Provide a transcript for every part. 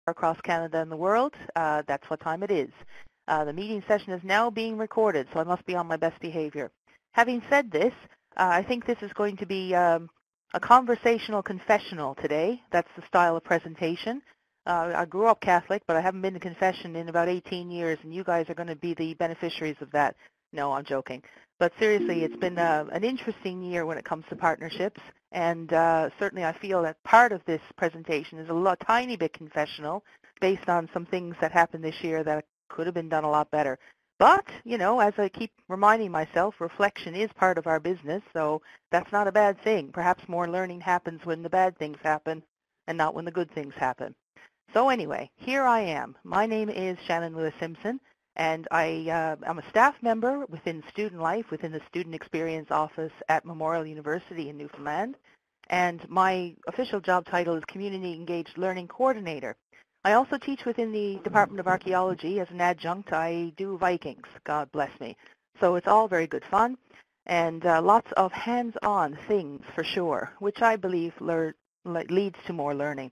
across Canada and the world. That's what time it is. The meeting session is now being recorded, so I must be on my best behavior. Having said this, I think this is going to be a conversational confessional today. That's the style of presentation. I grew up Catholic, but I haven't been to confession in about 18 years, and you guys are going to be the beneficiaries of that. No, I'm joking. But seriously, it's been an interesting year when it comes to partnerships, and certainly I feel that part of this presentation is a tiny bit confessional based on some things that happened this year that could have been done a lot better. But, you know, as I keep reminding myself, reflection is part of our business, so that's not a bad thing. Perhaps more learning happens when the bad things happen and not when the good things happen. So anyway, here I am. My name is Shannon Lewis Simpson, and I'm a staff member within Student Life, within the Student Experience Office at Memorial University in Newfoundland. And my official job title is Community Engaged Learning Coordinator. I also teach within the Department of Archaeology as an adjunct. I do Vikings, God bless me. So it's all very good fun, and lots of hands-on things for sure, which I believe leads to more learning.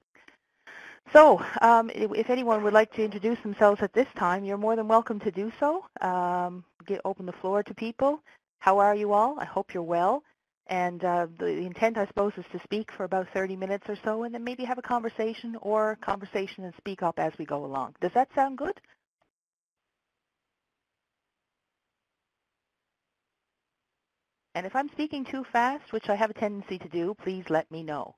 So if anyone would like to introduce themselves at this time, you're more than welcome to do so. Open the floor to people. How are you all? I hope you're well. And the intent, I suppose, is to speak for about 30 minutes or so, and then maybe have a conversation or conversation and speak up as we go along. Does that sound good? And if I'm speaking too fast, which I have a tendency to do, please let me know.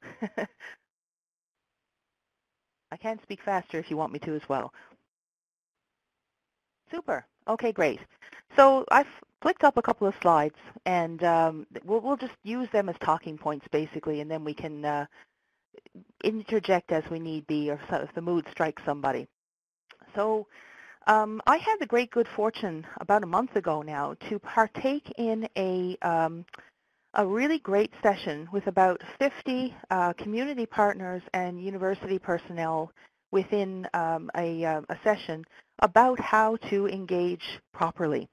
I can speak faster if you want me to as well. Super. Okay, great. So I've flicked up a couple of slides, and we'll just use them as talking points, basically, and then we can interject as we need be, or if the mood strikes somebody. So I had the great good fortune about a month ago now to partake in a really great session with about 50 community partners and university personnel within a session about how to engage properly.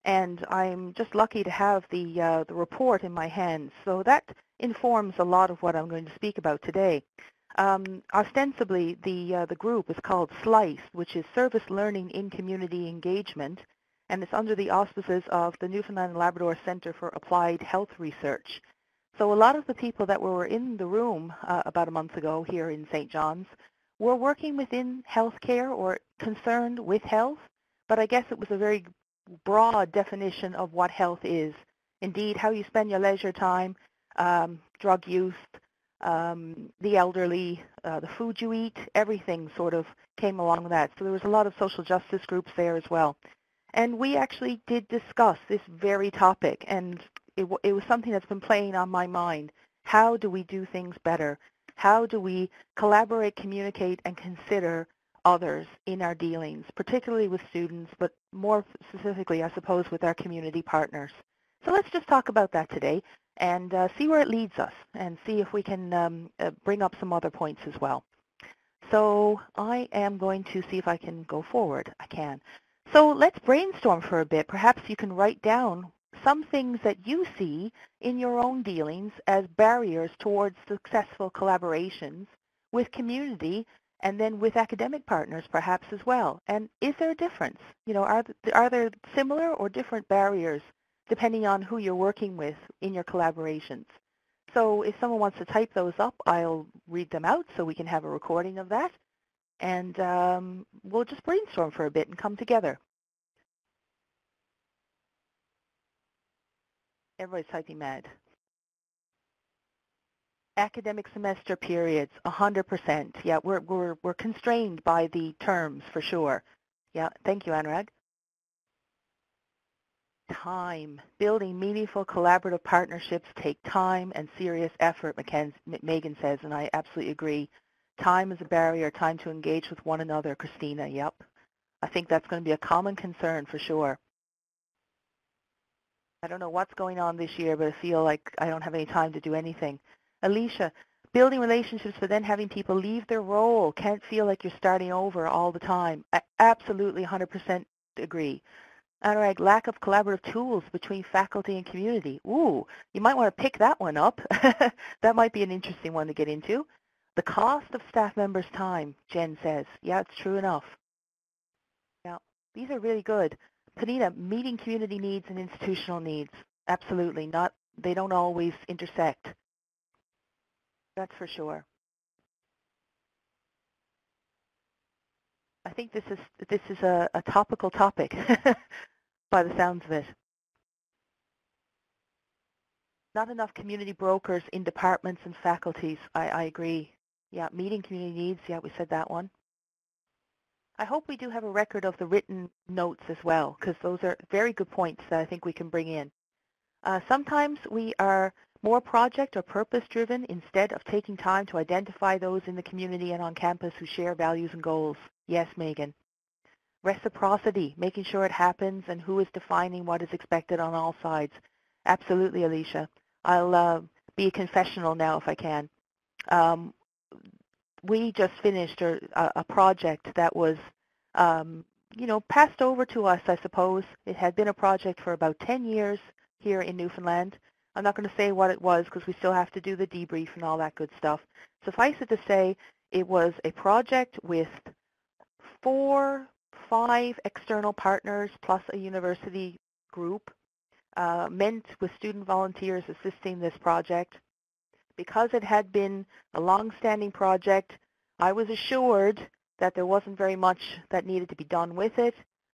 And I'm just lucky to have the report in my hands. So that informs a lot of what I'm going to speak about today. Ostensibly, the group is called SLICE, which is Service Learning in Community Engagement, and it's under the auspices of the Newfoundland and Labrador Centre for Applied Health Research. So a lot of the people that were in the room about a month ago here in St. John's were working within healthcare or concerned with health, but I guess it was a very broad definition of what health is. Indeed, how you spend your leisure time, drug use, the elderly, the food you eat, everything sort of came along with that. So there was a lot of social justice groups there as well. And we actually did discuss this very topic, and it was something that's been playing on my mind. How do we do things better? How do we collaborate, communicate, and consider others in our dealings, particularly with students, but more specifically, I suppose, with our community partners? So let's just talk about that today and see where it leads us and see if we can bring up some other points as well. So I am going to see if I can go forward. I can. So let's brainstorm for a bit. Perhaps you can write down some things that you see in your own dealings as barriers towards successful collaborations with community and then with academic partners perhaps as well. And is there a difference? You know, are there similar or different barriers depending on who you're working with in your collaborations? So if someone wants to type those up, I'll read them out so we can have a recording of that. And we'll just brainstorm for a bit and come together. Everybody's typing mad. Academic semester periods, 100%. Yeah, we're constrained by the terms for sure. Yeah, thank you, Anurag. Time. Building meaningful collaborative partnerships take time and serious effort, Megan says, and I absolutely agree. Time is a barrier, time to engage with one another, Christina, yep. I think that's going to be a common concern for sure. I don't know what's going on this year, but I feel like I don't have any time to do anything. Alicia, building relationships but then having people leave their role. Can't feel like you're starting over all the time. I absolutely 100% agree. Anurag, lack of collaborative tools between faculty and community. Ooh, you might want to pick that one up. That might be an interesting one to get into. The cost of staff members' time, Jen says. Yeah, it's true enough. Yeah, these are really good. Panita, meeting community needs and institutional needs. Absolutely not. They don't always intersect. That's for sure. I think this is a topical topic by the sounds of it. Not enough community brokers in departments and faculties. I agree. Yeah, meeting community needs. Yeah, we said that one. I hope we do have a record of the written notes as well, because those are very good points that I think we can bring in. Sometimes we are more project or purpose driven instead of taking time to identify those in the community and on campus who share values and goals. Yes, Megan. Reciprocity, making sure it happens and who is defining what is expected on all sides. Absolutely, Alicia. I'll be a confessional now if I can. We just finished a project that was, passed over to us, I suppose. It had been a project for about 10 years here in Newfoundland. I'm not going to say what it was because we still have to do the debrief and all that good stuff. Suffice it to say, it was a project with 5 external partners plus a university group, meant with student volunteers assisting this project. Because it had been a long-standing project, I was assured that there wasn't very much that needed to be done with it,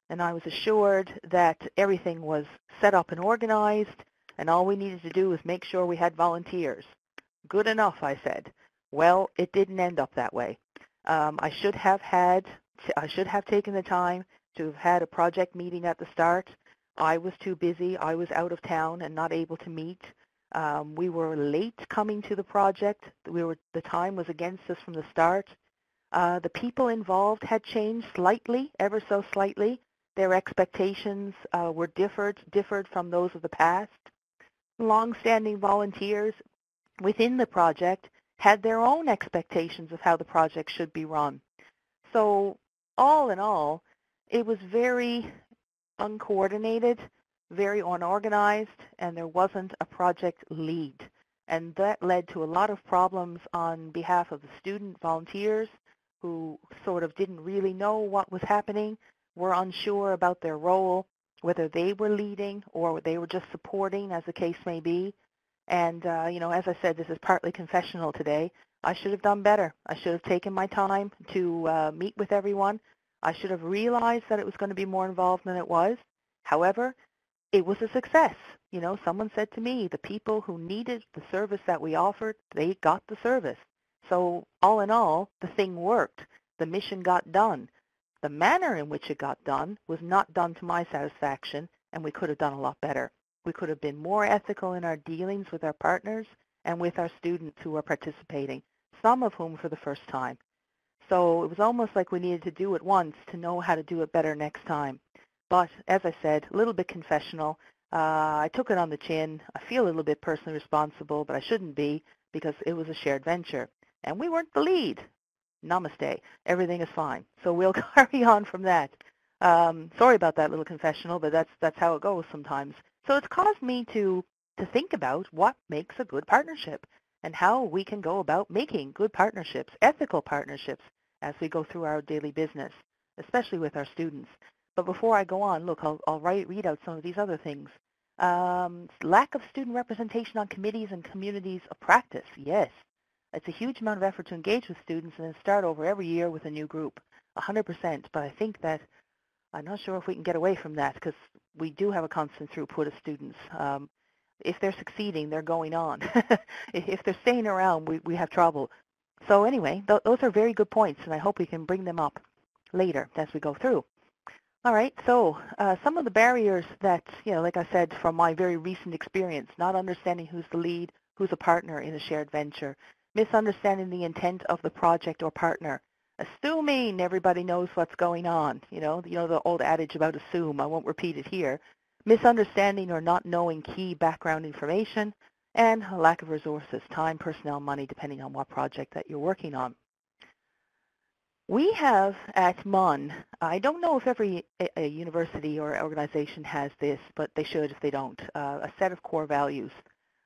and I was assured that everything was set up and organized, and all we needed to do was make sure we had volunteers. Good enough, I said. Well, it didn't end up that way. I should have taken the time to have had a project meeting at the start. I was too busy. I was out of town and not able to meet. We were late coming to the project. The time was against us from the start. The people involved had changed slightly, ever so slightly. Their expectations were differed from those of the past. Long-standing volunteers within the project had their own expectations of how the project should be run. So all in all, it was very uncoordinated, very unorganized, and there wasn't a project lead. And that led to a lot of problems on behalf of the student volunteers who sort of didn't really know what was happening, were unsure about their role, whether they were leading or they were just supporting, as the case may be. And, as I said, this is partly confessional today. I should have done better. I should have taken my time to meet with everyone. I should have realized that it was going to be more involved than it was. However, it was a success. Someone said to me, the people who needed the service that we offered, they got the service. So all in all, the thing worked. The mission got done. The manner in which it got done was not done to my satisfaction, and we could have done a lot better. We could have been more ethical in our dealings with our partners and with our students who were participating, some of whom for the first time. So it was almost like we needed to do it once to know how to do it better next time. But as I said, a little bit confessional. I took it on the chin. I feel a little bit personally responsible, but I shouldn't be because it was a shared venture. And we weren't the lead. Namaste. Everything is fine. So we'll carry on from that. Sorry about that little confessional, but that's how it goes sometimes. So it's caused me to think about what makes a good partnership and how we can go about making good partnerships, ethical partnerships, as we go through our daily business, especially with our students. But before I go on, look, I'll read out some of these other things. Lack of student representation on committees and communities of practice. Yes, it's a huge amount of effort to engage with students and then start over every year with a new group, 100%. But I think that I'm not sure if we can get away from that because we do have a constant throughput of students. If they're succeeding, they're going on. If they're staying around, we have trouble. So anyway, those are very good points, and I hope we can bring them up later as we go through. All right, so some of the barriers that, like I said, from my very recent experience, not understanding who's the lead, who's a partner in a shared venture, misunderstanding the intent of the project or partner, assuming everybody knows what's going on, the old adage about assume, I won't repeat it here, misunderstanding or not knowing key background information, and a lack of resources, time, personnel, money, depending on what project that you're working on. We have at MUN, I don't know if every a university or organization has this, but they should if they don't, a set of core values.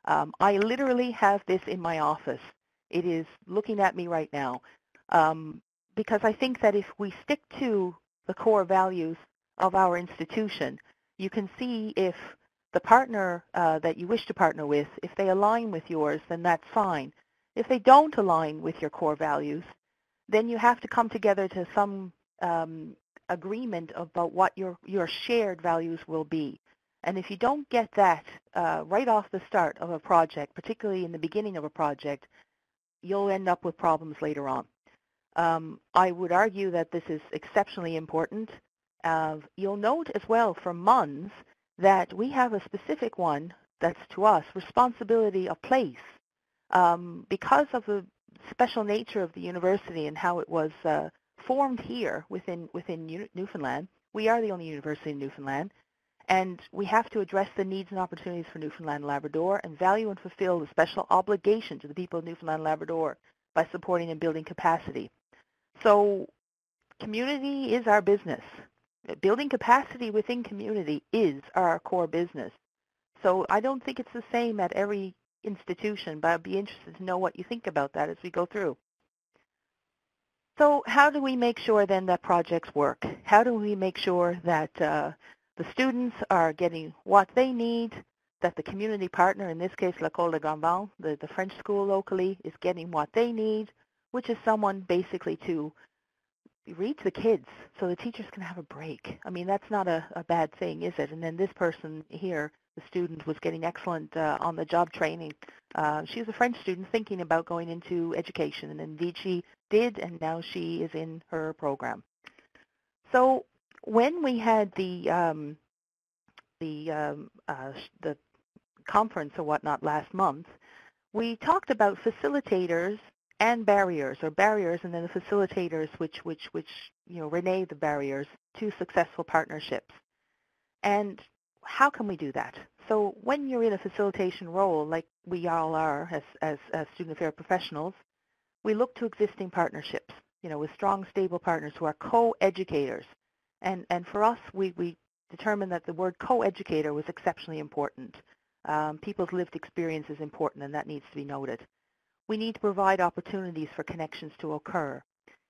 I literally have this in my office. It is looking at me right now. Because I think that if we stick to the core values of our institution, you can see if the partner that you wish to partner with, if they align with yours, then that's fine. If they don't align with your core values, then you have to come together to some agreement about what your shared values will be. And if you don't get that right off the start of a project, particularly in the beginning of a project, you'll end up with problems later on. I would argue that this is exceptionally important. You'll note as well from MUNs that we have a specific one that's to us, responsibility of place. Because of the special nature of the university and how it was formed here within Newfoundland, we are the only university in Newfoundland, and we have to address the needs and opportunities for Newfoundland and Labrador and value and fulfill the special obligation to the people of Newfoundland and Labrador by supporting and building capacity. So community is our business. Building capacity within community is our core business. So I don't think it's the same at every institution, but I'd be interested to know what you think about that as we go through. So how do we make sure then that projects work? How do we make sure that the students are getting what they need, that the community partner, in this case L'École de Grandval, the French school locally, is getting what they need, which is someone basically to read to the kids so the teachers can have a break. I mean, that's not a bad thing, is it? And then this person here, the student, was getting excellent on-the-job training. She was a French student thinking about going into education, and indeed she did, and now she is in her program. So when we had the conference or whatnot last month, we talked about facilitators and barriers, or barriers and then the facilitators, which renee the barriers to successful partnerships. And how can we do that? So when you're in a facilitation role, like we all are as student affairs professionals, we look to existing partnerships, with strong, stable partners who are co-educators. And for us, we determined that the word co-educator was exceptionally important. People's lived experience is important, and that needs to be noted. We need to provide opportunities for connections to occur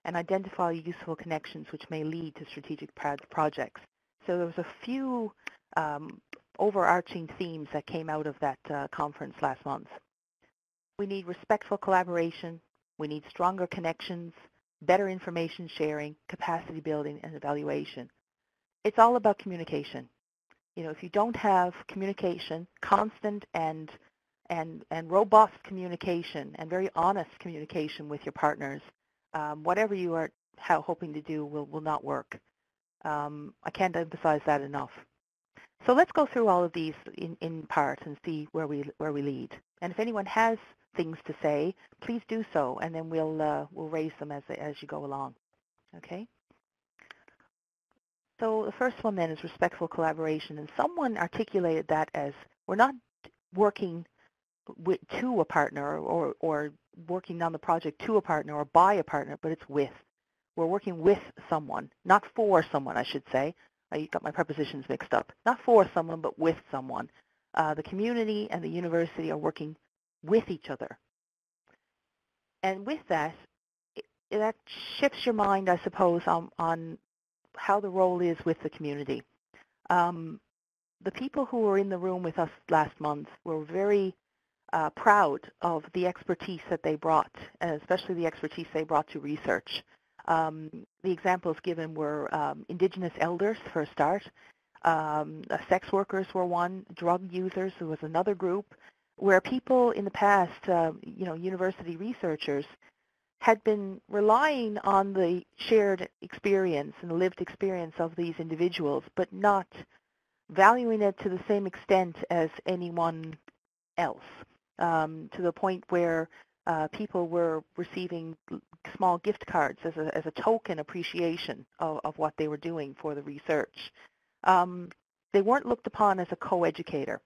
and identify useful connections which may lead to strategic projects. So there was a few overarching themes that came out of that conference last month. We need respectful collaboration. We need stronger connections, better information sharing, capacity building, and evaluation. It's all about communication. If you don't have communication, constant and robust communication and very honest communication with your partners, whatever you are hoping to do will not work. I can't emphasize that enough. So let's go through all of these in part and see where we lead. And if anyone has things to say, please do so, and then we'll raise them as you go along. Okay. So the first one then is respectful collaboration, and someone articulated that as we're not working to a partner or working on the project to a partner or by a partner, but it's with. We're working with someone, not for someone, I should say. I got my prepositions mixed up. Not for someone, but with someone. The community and the university are working with each other. And with that, that shifts your mind, I suppose, on how the role is with the community. The people who were in the room with us last month were very proud of the expertise that they brought, and especially the expertise they brought to research. The examples given were Indigenous elders, for a start. Sex workers were one. Drug users was another group, where people in the past, university researchers, had been relying on the shared experience and lived experience of these individuals, but not valuing it to the same extent as anyone else, to the point where people were receiving small gift cards as a token appreciation of what they were doing for the research. They weren't looked upon as a co-educator.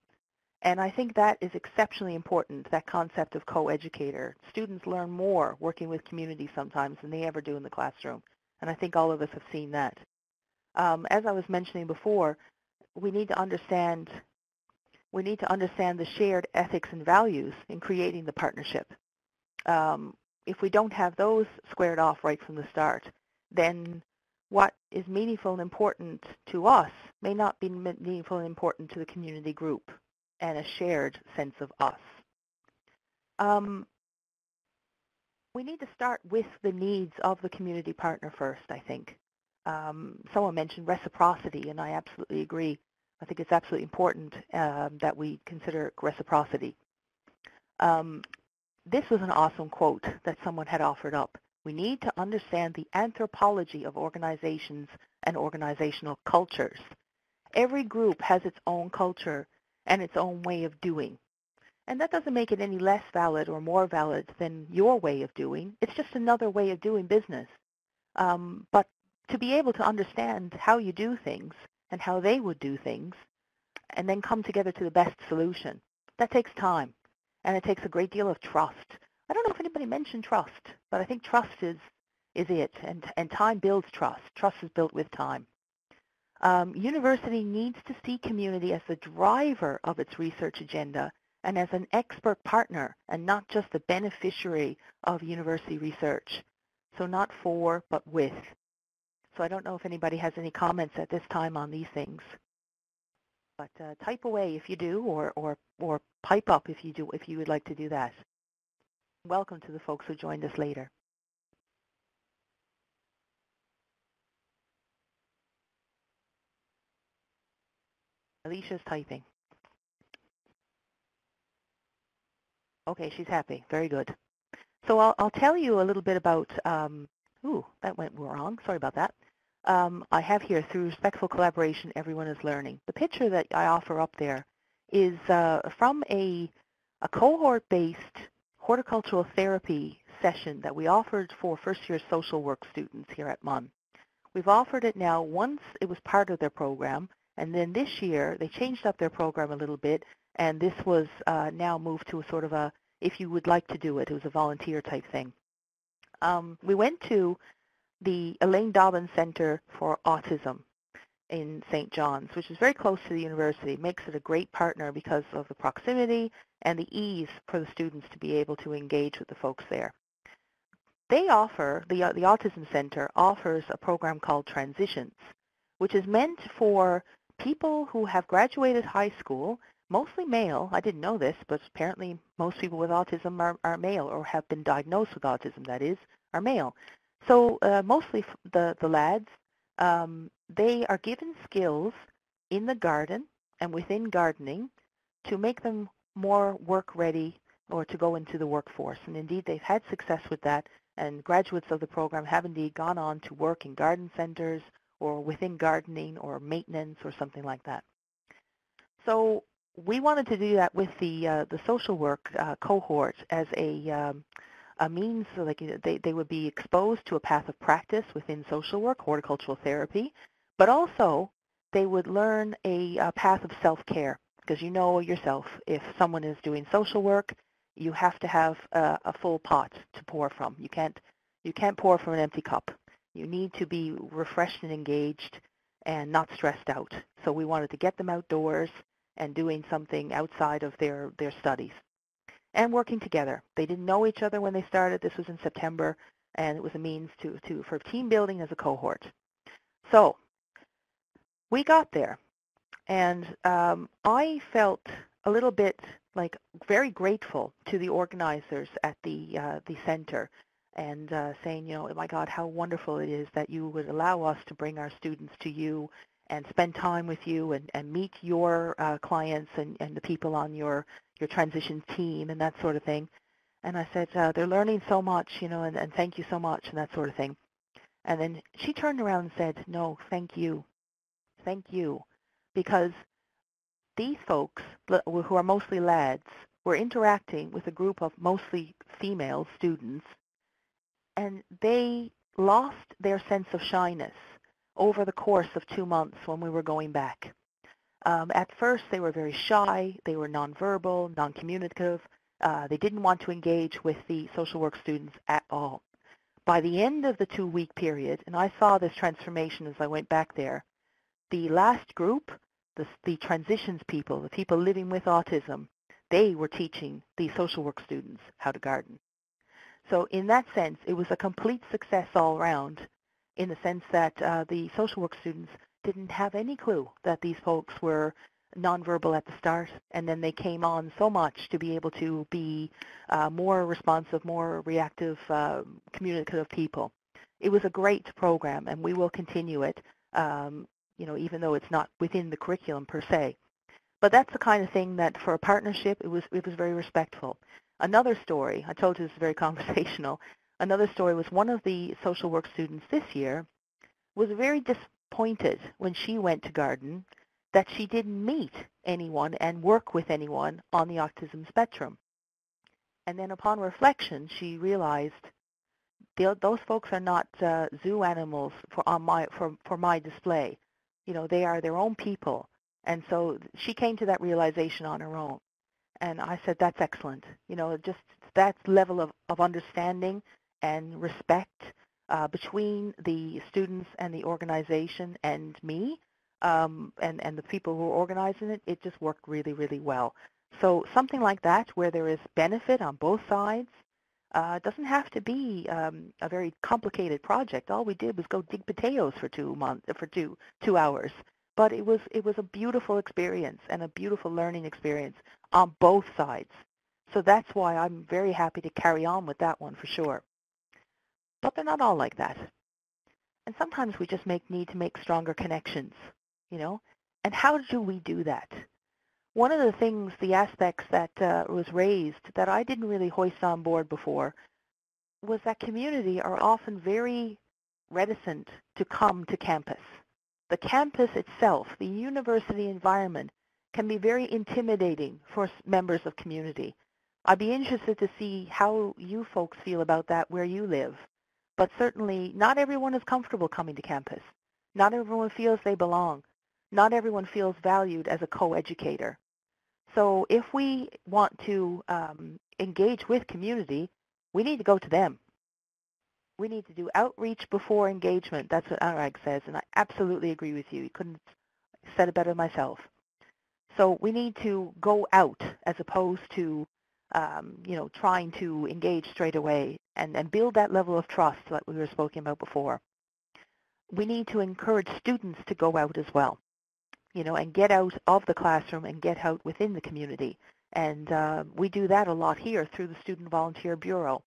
And I think that is exceptionally important, that concept of co-educator. Students learn more working with community sometimes than they ever do in the classroom. And I think all of us have seen that. As I was mentioning before, we need to understand the shared ethics and values in creating the partnership. If we don't have those squared off right from the start, then what is meaningful and important to us may not be meaningful and important to the community group and a shared sense of us. We need to start with the needs of the community partner first, I think. Someone mentioned reciprocity, and I absolutely agree. I think it's absolutely important that we consider reciprocity. This was an awesome quote that someone had offered up. We need to understand the anthropology of organizations and organizational cultures. Every group has its own culture and its own way of doing. And that doesn't make it any less valid or more valid than your way of doing. It's just another way of doing business. But to be able to understand how you do things and how they would do things and then come together to the best solution, that takes time. And it takes a great deal of trust. I don't know if anybody mentioned trust, but I think trust is it. And time builds trust. Trust is built with time. University needs to see community as the driver of its research agenda and as an expert partner and not just the beneficiary of university research. So not for, but with. So I don't know if anybody has any comments at this time on these things. But type away if you do, or pipe up if you would like to do that. Welcome to the folks who joined us later. Alicia's typing. Okay, she's happy. Very good. So I'll tell you a little bit about, that went wrong. Sorry about that. I have here, through respectful collaboration, everyone is learning. The picture that I offer up there is from a cohort-based horticultural therapy session that we offered for first-year social work students here at MUN. We've offered it now once it was part of their program, and then this year they changed up their program a little bit, and this was now moved to a sort of a, if you would like to do it, it was a volunteer type thing. We went to the Elaine Dobbins Center for Autism in St. John's, which is very close to the university. It makes it a great partner because of the proximity and the ease for the students to be able to engage with the folks there. They offer, the Autism Center offers a program called Transitions, which is meant for people who have graduated high school, mostly male. I didn't know this, but apparently most people with autism are male, or have been diagnosed with autism, that is, are male. So mostly the lads, they are given skills in the garden and within gardening to make them more work ready or to go into the workforce. And indeed, they've had success with that, and graduates of the program have indeed gone on to work in garden centers or within gardening or maintenance or something like that. So we wanted to do that with the social work cohort as a means, so like they would be exposed to a path of practice within social work, horticultural therapy, but also they would learn a path of self-care, because you know yourself, if someone is doing social work, you have to have a full pot to pour from. You can't pour from an empty cup. You need to be refreshed and engaged and not stressed out. So we wanted to get them outdoors and doing something outside of their studies and working together. They didn't know each other when they started. This was in September, and it was a means for team building as a cohort. So we got there, and I felt a little bit like very grateful to the organizers at the center, and saying, oh my God, how wonderful it is that you would allow us to bring our students to you and spend time with you and meet your clients and the people on your transition team and that sort of thing. And I said, they're learning so much, and thank you so much and that sort of thing. And then she turned around and said, no, thank you, because these folks, who are mostly lads, were interacting with a group of mostly female students, and they lost their sense of shyness over the course of 2 months when we were going back. At first, they were very shy. They were nonverbal, non-communicative. They didn't want to engage with the social work students at all. By the end of the 2-week period, and I saw this transformation as I went back there, the last group, the transitions people, the people living with autism, they were teaching the social work students how to garden. So in that sense, it was a complete success all around, in the sense that the social work students didn't have any clue that these folks were nonverbal at the start, and then they came on so much to be able to be more responsive, more reactive, communicative people. It was a great program, and we will continue it, even though it's not within the curriculum per se. But that's the kind of thing that for a partnership, it was very respectful. Another story, I told you this is very conversational. Another story was one of the social work students this year was very disappointed when she went to Garden that she didn't meet anyone and work with anyone on the autism spectrum. And then upon reflection, she realized those folks are not zoo animals for my display. They are their own people. And so she came to that realization on her own. And I said, that's excellent. Just that level of understanding and respect between the students and the organization and me, and the people who are organizing it, it just worked really, really well. So something like that where there is benefit on both sides, doesn't have to be a very complicated project. All we did was go dig potatoes for 2 hours. But it was a beautiful experience and a beautiful learning experience on both sides. So that's why I'm very happy to carry on with that one for sure. But they're not all like that. And sometimes we just need to make stronger connections, And how do we do that? One of the things, the aspects that was raised that I didn't really hoist on board before was that community are often very reticent to come to campus. The campus itself, the university environment, can be very intimidating for members of community. I'd be interested to see how you folks feel about that where you live. But certainly not everyone is comfortable coming to campus. Not everyone feels they belong. Not everyone feels valued as a co-educator. So if we want to engage with community, we need to go to them. We need to do outreach before engagement. That's what Anurag says, and I absolutely agree with you. You couldn't have said it better myself. So we need to go out as opposed to, trying to engage straight away and build that level of trust that we were speaking about before. We need to encourage students to go out as well, and get out of the classroom and get out within the community. And we do that a lot here through the Student Volunteer Bureau.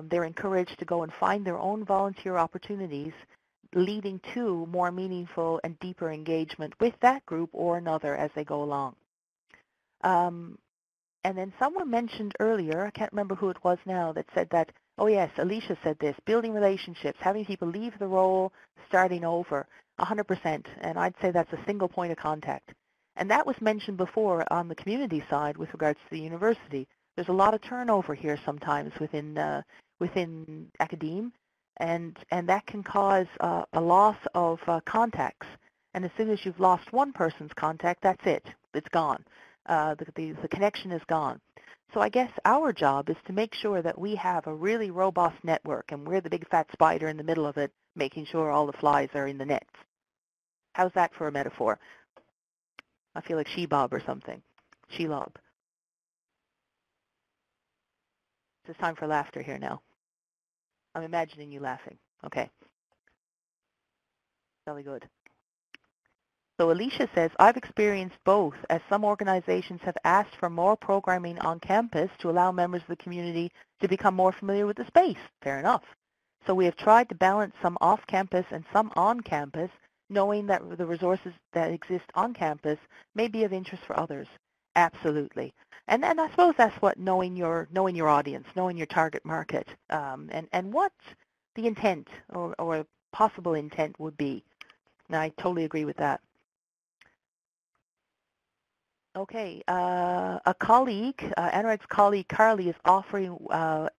They're encouraged to go and find their own volunteer opportunities, leading to more meaningful and deeper engagement with that group or another as they go along. And then someone mentioned earlier, I can't remember who it was now, that said that, oh yes, Alicia said this, building relationships, having people leave the role, starting over, 100%. And I'd say that's a single point of contact. And that was mentioned before on the community side with regards to the university. There's a lot of turnover here sometimes within academe, and that can cause a loss of contacts. And as soon as you've lost one person's contact, that's it. It's gone. The connection is gone. So I guess our job is to make sure that we have a really robust network, and we're the big fat spider in the middle of it, making sure all the flies are in the nets. How's that for a metaphor? I feel like She-Bob or something. She-Lob. It's time for laughter here now. I'm imagining you laughing. Okay. Very good. So Alicia says, I've experienced both, as some organizations have asked for more programming on campus to allow members of the community to become more familiar with the space. Fair enough. So we have tried to balance some off-campus and some on-campus, knowing that the resources that exist on campus may be of interest for others. Absolutely. And I suppose that's what knowing your audience, knowing your target market, and what the intent or possible intent would be. And I totally agree with that. Okay, a colleague, Anurag's colleague Carly, is offering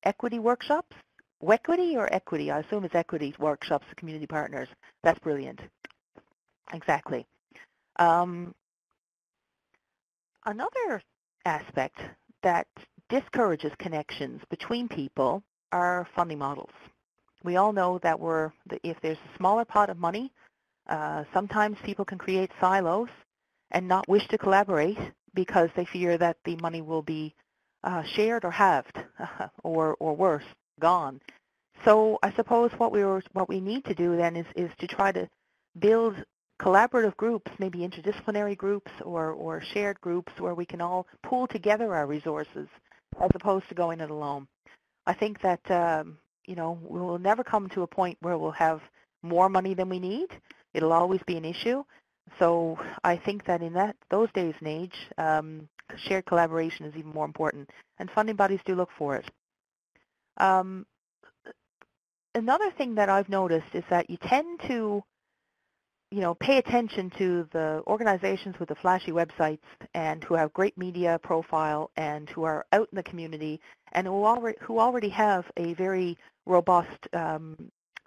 equity workshops. Wequity or equity? I assume it's equity workshops to community partners. That's brilliant. Exactly. Another aspect that discourages connections between people are funding models. We all know that if there's a smaller pot of money, sometimes people can create silos and not wish to collaborate because they fear that the money will be shared or halved, or worse, gone. So I suppose what we need to do then is to try to build collaborative groups, maybe interdisciplinary groups or shared groups where we can all pool together our resources as opposed to going it alone. I think that we will never come to a point where we'll have more money than we need. It'll always be an issue. So I think that in those days and age, shared collaboration is even more important, and funding bodies do look for it. Another thing that I've noticed is that you tend to pay attention to the organizations with the flashy websites and who have great media profile and who are out in the community and who already have a very robust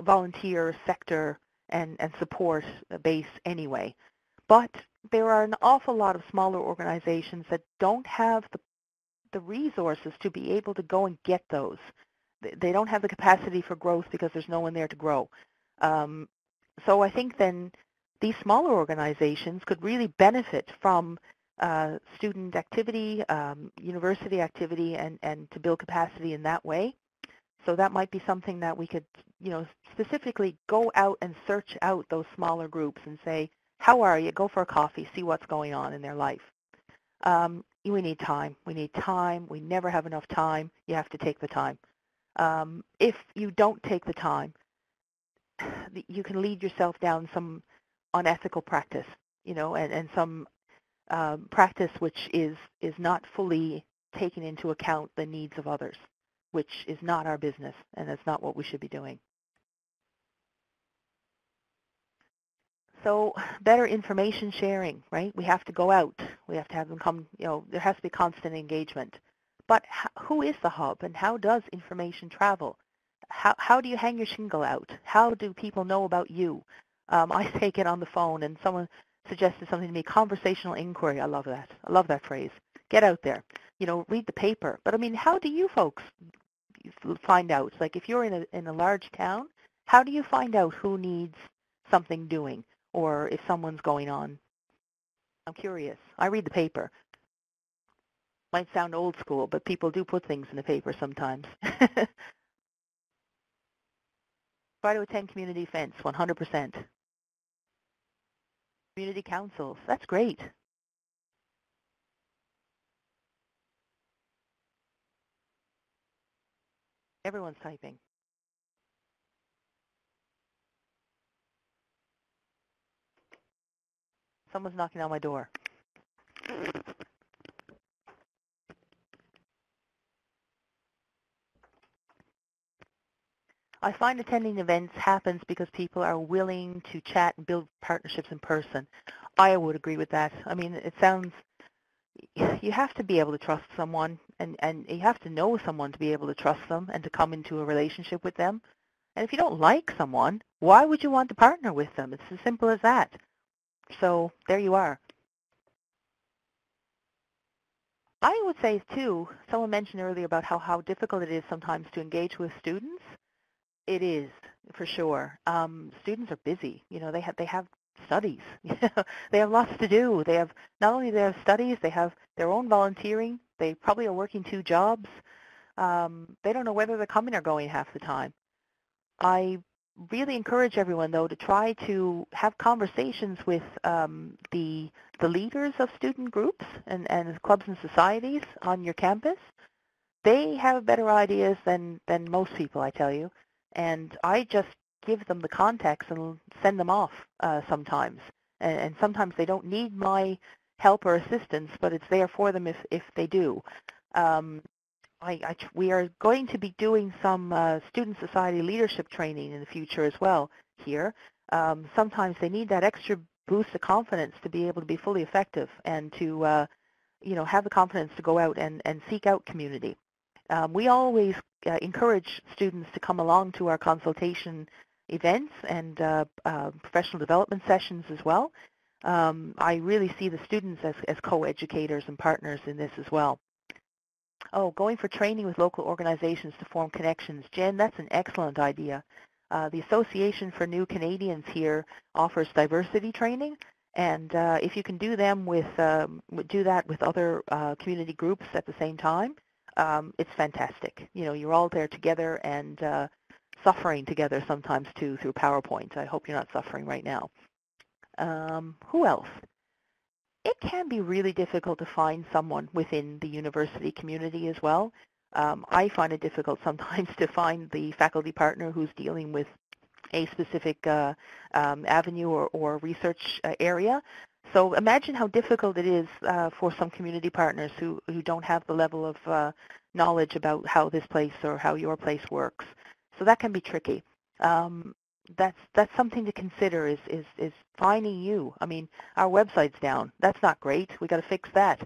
volunteer sector and support base anyway. But there are an awful lot of smaller organizations that don't have the resources to be able to go and get those. They don't have the capacity for growth because there's no one there to grow. So I think then these smaller organizations could really benefit from student activity, university activity, and to build capacity in that way. So that might be something that we could, specifically go out and search out those smaller groups and say, how are you? Go for a coffee, see what's going on in their life. We need time. We need time. We never have enough time. You have to take the time. If you don't take the time, you can lead yourself down some unethical practice, and some practice which is not fully taking into account the needs of others, which is not our business, and that's not what we should be doing. So better information sharing, right? We have to go out. We have to have them come, there has to be constant engagement. But who is the hub, and how does information travel? How do you hang your shingle out? How do people know about you? I take it on the phone, and someone suggested something to me, conversational inquiry. I love that. I love that phrase. Get out there. Read the paper. But, I mean, how do you folks find out? Like, if you're in a large town, how do you find out who needs something doing or if someone's going on? I'm curious. I read the paper. Might sound old school, but people do put things in the paper sometimes. Try to attend community events, 100%. Community councils, that's great. Everyone's typing. Someone's knocking on my door. I find attending events happens because people are willing to chat and build partnerships in person. I would agree with that. I mean, it sounds, you have to be able to trust someone, and you have to know someone to be able to trust them and to come into a relationship with them. And if you don't like someone, why would you want to partner with them? It's as simple as that. So there you are. I would say, too, someone mentioned earlier about how difficult it is sometimes to engage with students. It is, for sure. Students are busy. They have studies. They have lots to do. They have not only their studies, they have their own volunteering. They probably are working 2 jobs. They don't know whether they're coming or going half the time. I really encourage everyone, though, to try to have conversations with the leaders of student groups and clubs and societies on your campus. They have better ideas than most people, I tell you. And I just give them the contacts and send them off sometimes. And sometimes they don't need my help or assistance, but it's there for them if they do. We are going to be doing some student society leadership training in the future as well here. Sometimes they need that extra boost of confidence to be able to be fully effective and to have the confidence to go out and seek out community. We always encourage students to come along to our consultation events and professional development sessions as well. I really see the students as co-educators and partners in this as well. Oh, going for training with local organizations to form connections. Jen, that's an excellent idea. The Association for New Canadians here offers diversity training, and if you can do that with other community groups at the same time, it's fantastic. You know, you're all there together and suffering together sometimes too through PowerPoint. I hope you're not suffering right now. Who else? It can be really difficult to find someone within the university community as well. I find it difficult sometimes to find the faculty partner who's dealing with a specific avenue or research area. So imagine how difficult it is for some community partners who don't have the level of knowledge about how this place or how your place works. So that can be tricky. That's something to consider is finding you. I mean, our website's down. That's not great. We got to fix that,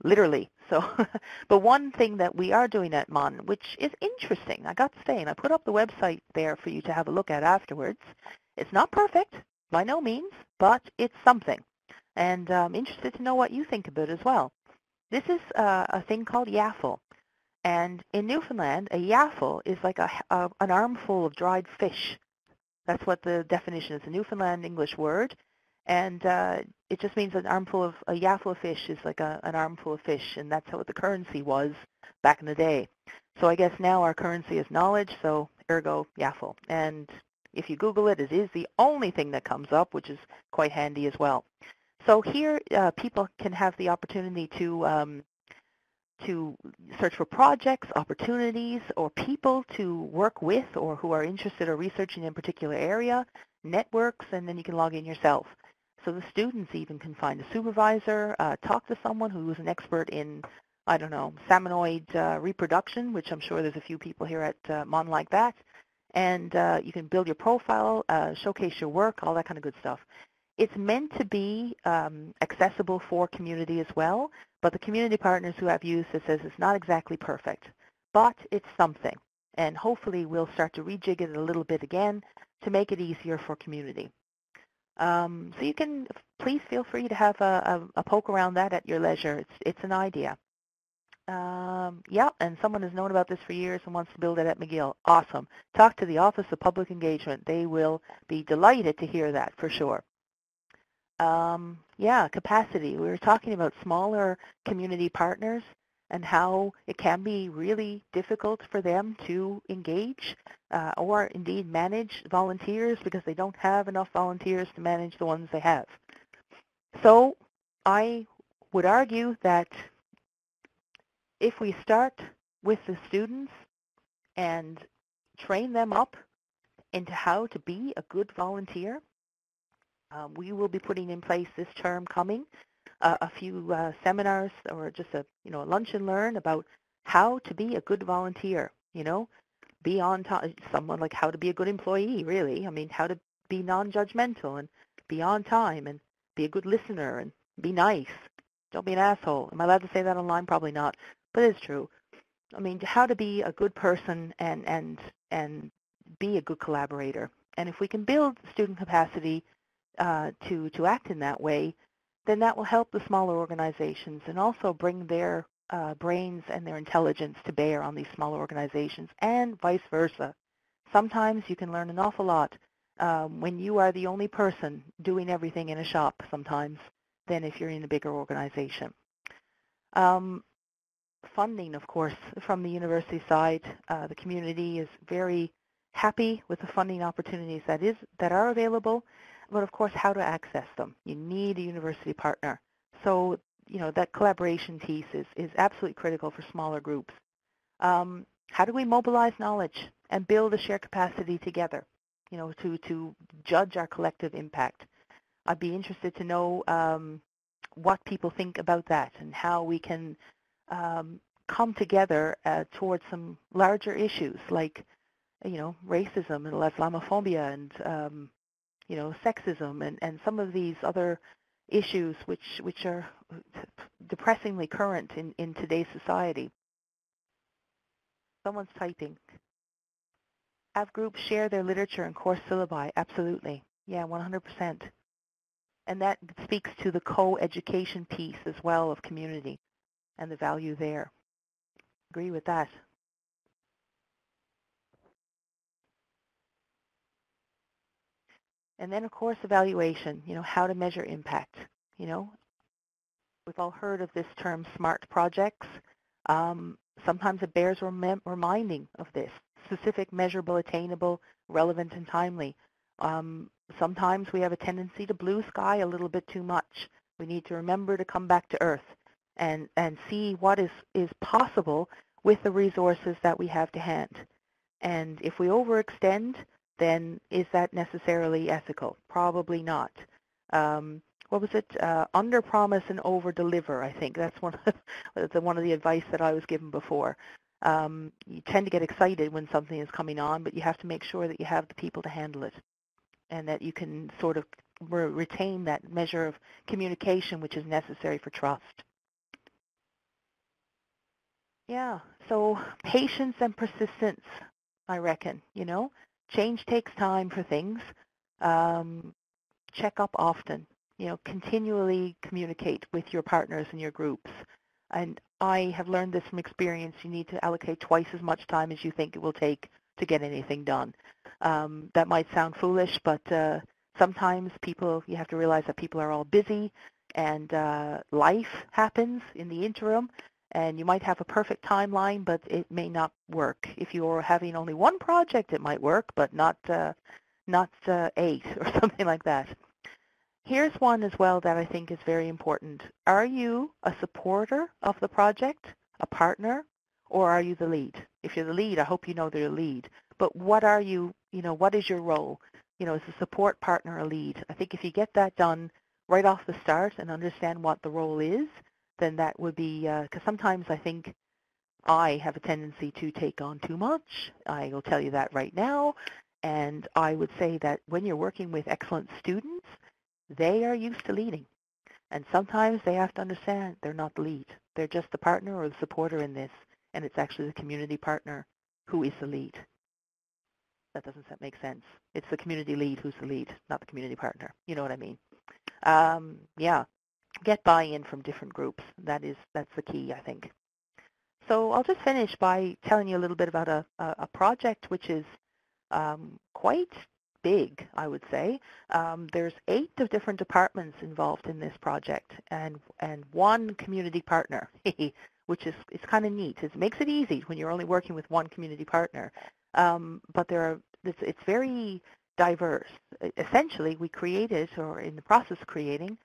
literally. So, but one thing that we are doing at Mon, which is interesting, I got to say, and I put up the website there for you to have a look at afterwards. It's not perfect, by no means, but it's something. And I'm interested to know what you think about it as well. This is a thing called Yaffle. And in Newfoundland, a yaffle is like an armful of dried fish. That's what the definition is, a Newfoundland English word. And it just means an armful of, a yaffle of fish is like an armful of fish, and that's what the currency was back in the day. So I guess now our currency is knowledge, so ergo yaffle. And if you Google it, it is the only thing that comes up, which is quite handy as well. So here people can have the opportunity to search for projects, opportunities, or people to work with or who are interested or researching in a particular area, networks, and then you can log in yourself. So the students even can find a supervisor, talk to someone who is an expert in, I don't know, salmonoid reproduction, which I'm sure there's a few people here at Mon like that. And you can build your profile, showcase your work, all that kind of good stuff. It's meant to be accessible for community as well, but the community partners who have used it says it's not exactly perfect, but it's something. And hopefully we'll start to rejig it a little bit again to make it easier for community. So you can, please feel free to have a poke around that at your leisure. It's an idea. Yeah, and someone has known about this for years and wants to build it at McGill. Awesome. Talk to the Office of Public Engagement. They will be delighted to hear that for sure. Yeah, capacity. We were talking about smaller community partners and how it can be really difficult for them to engage or indeed manage volunteers because they don't have enough volunteers to manage the ones they have. So I would argue that if we start with the students and train them up into how to be a good volunteer, we will be putting in place this term coming a few seminars or just a lunch and learn about how to be a good volunteer. Be on time. Someone like how to be a good employee. Really, I mean how to be non-judgmental and be on time and be a good listener and be nice. Don't be an asshole. Am I allowed to say that online? Probably not, but it's true. I mean how to be a good person and be a good collaborator. And if we can build student capacity to act in that way, then that will help the smaller organizations and also bring their brains and their intelligence to bear on these smaller organizations and vice versa. Sometimes you can learn an awful lot when you are the only person doing everything in a shop sometimes than if you're in a bigger organization. Funding, of course, from the university side, the community is very happy with the funding opportunities that are available. But of course, how to access them. You need a university partner. So, that collaboration piece is absolutely critical for smaller groups. How do we mobilize knowledge and build a shared capacity together, to judge our collective impact? I'd be interested to know what people think about that and how we can come together towards some larger issues like, racism and Islamophobia and sexism and some of these other issues which are depressingly current in today's society. Someone's typing. Have groups share their literature and course syllabi. Absolutely. Yeah, 100%. And that speaks to the co-education piece as well of community and the value there. Agree with that. And then, of course, evaluation, how to measure impact. We've all heard of this term, SMART projects. Sometimes it bears reminding of this: specific, measurable, attainable, relevant, and timely. Sometimes we have a tendency to blue sky a little bit too much. We need to remember to come back to earth and see what is possible with the resources that we have to hand. And if we overextend, then is that necessarily ethical? Probably not. What was it? Under promise and over deliver. I think that's one of the advice that I was given before. You tend to get excited when something is coming on, but you have to make sure that you have the people to handle it, and that you can sort of retain that measure of communication which is necessary for trust. Yeah, so patience and persistence, I reckon, change takes time for things. Check up often, continually communicate with your partners and your groups. And I have learned this from experience. You need to allocate twice as much time as you think it will take to get anything done. That might sound foolish, but sometimes you have to realize that people are all busy, and life happens in the interim, and you might have a perfect timeline, but it may not work. If you're having only one project, it might work, but not 8 or something like that. Here's one as well that I think is very important. Are you a supporter of the project, a partner, or are you the lead? If you're the lead, I hope you know they're a lead. But what are you, what is your role? As a support partner, a lead. I think if you get that done right off the start and understand what the role is, then that would be, because sometimes I think I have a tendency to take on too much. I will tell you that right now. And I would say that when you're working with excellent students, they are used to leading. And sometimes they have to understand they're not the lead. They're just the partner or the supporter in this. And it's actually the community partner who is the lead. That doesn't make sense. It's the community lead who's the lead, not the community partner. You know what I mean? Yeah. Get buy-in from different groups. That's the key, I think. So I'll just finish by telling you a little bit about a project which is quite big, I would say. There's 8 different departments involved in this project, and one community partner, which is it's kind of neat. It makes it easy when you're only working with one community partner. But it's very diverse. Essentially, we created, or in the process of creating,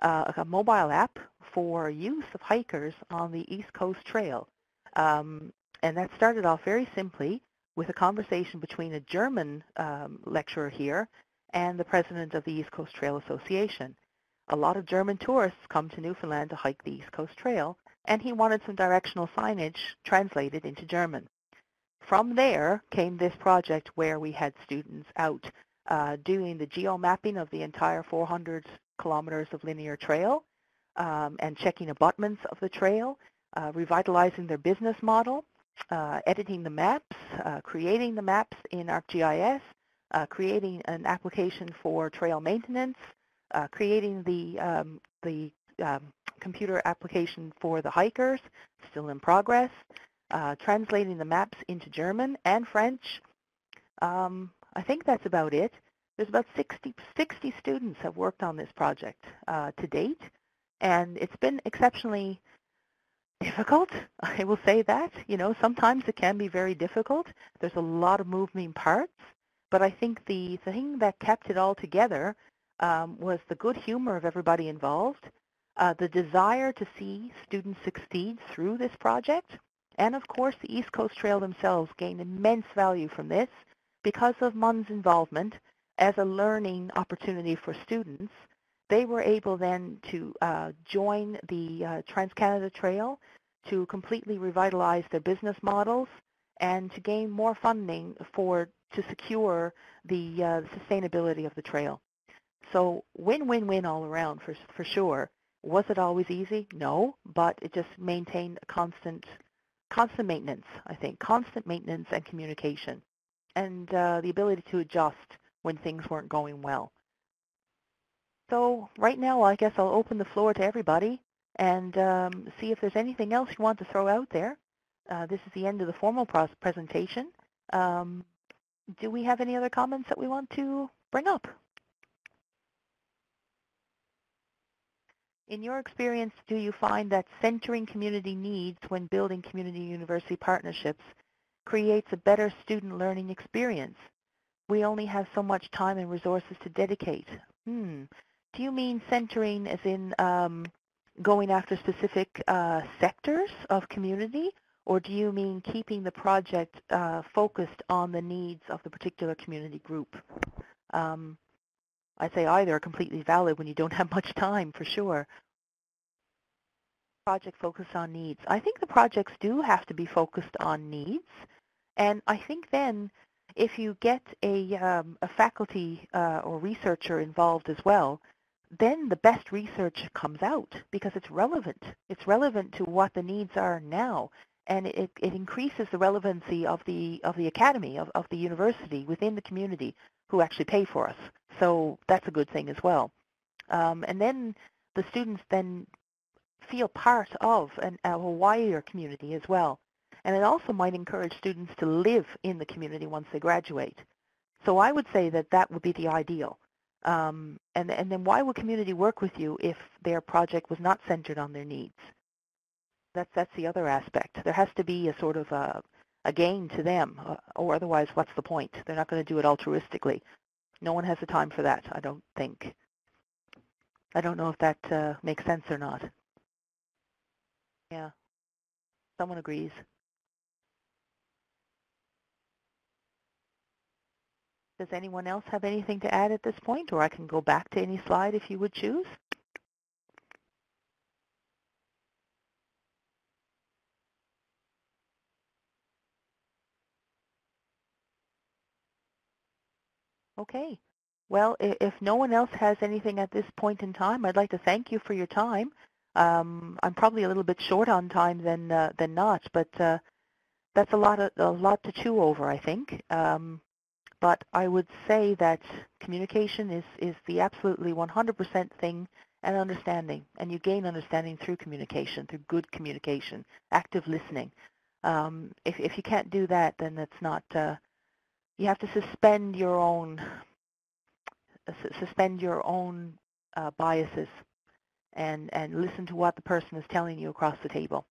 a mobile app for use of hikers on the East Coast Trail. And that started off very simply with a conversation between a German lecturer here and the president of the East Coast Trail Association. A lot of German tourists come to Newfoundland to hike the East Coast Trail, and he wanted some directional signage translated into German. From there came this project where we had students out doing the geo-mapping of the entire 400 kilometers of linear trail and checking abutments of the trail, revitalizing their business model, editing the maps, creating the maps in ArcGIS, creating an application for trail maintenance, creating the computer application for the hikers, still in progress, translating the maps into German and French. I think that's about it. There's about 60 students have worked on this project to date, and it's been exceptionally difficult. I will say that. Sometimes it can be very difficult. There's a lot of moving parts, but I think the thing that kept it all together was the good humor of everybody involved, the desire to see students succeed through this project, and of course the East Coast Trail themselves gained immense value from this because of MUN's involvement as a learning opportunity for students. They were able then to join the Trans-Canada Trail to completely revitalize their business models and to gain more funding to secure the sustainability of the trail. So win-win-win all around for sure. Was it always easy? No, but it just maintained a constant maintenance, I think, constant maintenance and communication, and the ability to adjust when things weren't going well. So right now, I guess I'll open the floor to everybody and see if there's anything else you want to throw out there. This is the end of the formal presentation. Do we have any other comments that we want to bring up? In your experience, do you find that centering community needs when building community-university partnerships creates a better student learning experience? We only have so much time and resources to dedicate. Do you mean centering as in going after specific sectors of community, or do you mean keeping the project focused on the needs of the particular community group? I'd say either are completely valid when you don't have much time, for sure. Project focus on needs. I think the projects do have to be focused on needs, and I think then if you get a faculty or researcher involved as well, then the best research comes out because it's relevant. It's relevant to what the needs are now, and it increases the relevancy of the academy, of the university within the community who actually pay for us. So that's a good thing as well. And then the students then feel part of a wider community as well. And it also might encourage students to live in the community once they graduate. So I would say that that would be the ideal. And then why would community work with you if their project was not centered on their needs? That's the other aspect. There has to be a sort of a gain to them, or otherwise what's the point? They're not going to do it altruistically. No one has the time for that, I don't think. I don't know if that makes sense or not. Yeah, someone agrees. Does anyone else have anything to add at this point, or I can go back to any slide if you would choose? Okay. Well, if no one else has anything at this point in time, I'd like to thank you for your time. I'm probably a little bit short on time than not, but that's a lot to chew over, I think. But I would say that communication is the absolutely 100% thing, and understanding. And you gain understanding through communication, through good communication, active listening. If you can't do that, then it's not. You have to suspend your own biases and listen to what the person is telling you across the table,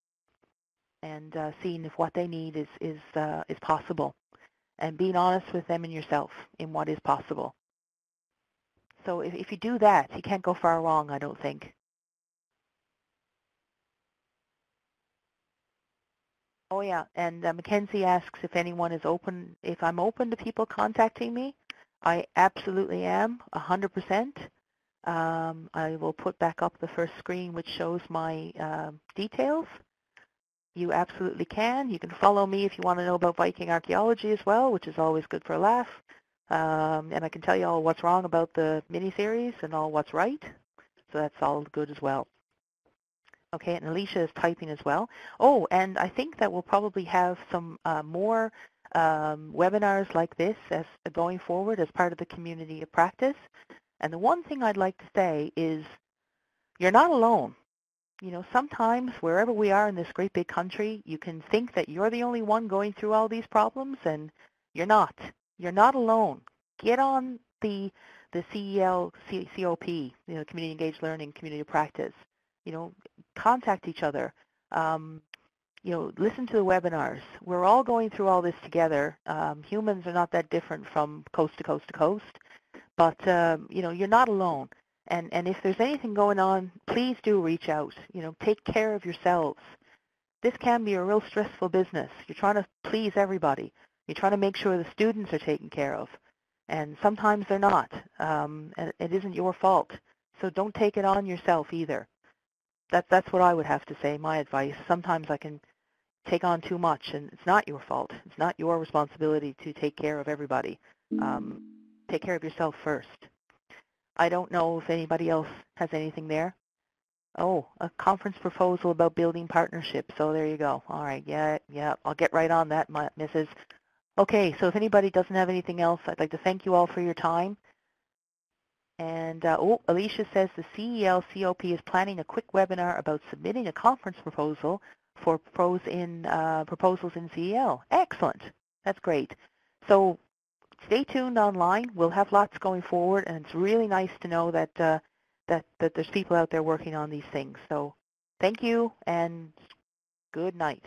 and seeing if what they need is possible, and being honest with them and yourself in what is possible. So if you do that, you can't go far wrong, I don't think. Oh yeah, and Mackenzie asks if anyone is open, if I'm open to people contacting me. I absolutely am, 100%. I will put back up the first screen which shows my details. You absolutely can. You can follow me if you want to know about Viking archaeology as well, which is always good for a laugh. And I can tell you all what's wrong about the mini-series and all what's right. So that's all good as well. Okay, and Alicia is typing as well. Oh, and I think that we'll probably have some more webinars like this as going forward as part of the community of practice. And the one thing I'd like to say is you're not alone. You know, sometimes wherever we are in this great big country, you can think that you're the only one going through all these problems, and you're not. You're not alone. Get on the CEL, COP, you know, Community Engaged Learning, Community of Practice. You know, contact each other. You know, listen to the webinars. We're all going through all this together. Humans are not that different from coast to coast to coast, but you know, you're not alone. And if there's anything going on, please do reach out. You know, take care of yourselves. This can be a real stressful business. You're trying to please everybody. You're trying to make sure the students are taken care of. And sometimes they're not. And it isn't your fault. So don't take it on yourself either. That's what I would have to say, my advice. Sometimes I can take on too much, and it's not your fault. It's not your responsibility to take care of everybody. Take care of yourself first. I don't know if anybody else has anything there. Oh, a conference proposal about building partnerships. So there you go. All right, yeah, I'll get right on that, Mrs. Okay, so if anybody doesn't have anything else, I'd like to thank you all for your time. And, Alicia says the CEL-COP is planning a quick webinar about submitting a conference proposal for proposals in CEL. Excellent. That's great. So stay tuned online. We'll have lots going forward, and it's really nice to know that that there's people out there working on these things. So thank you and good night.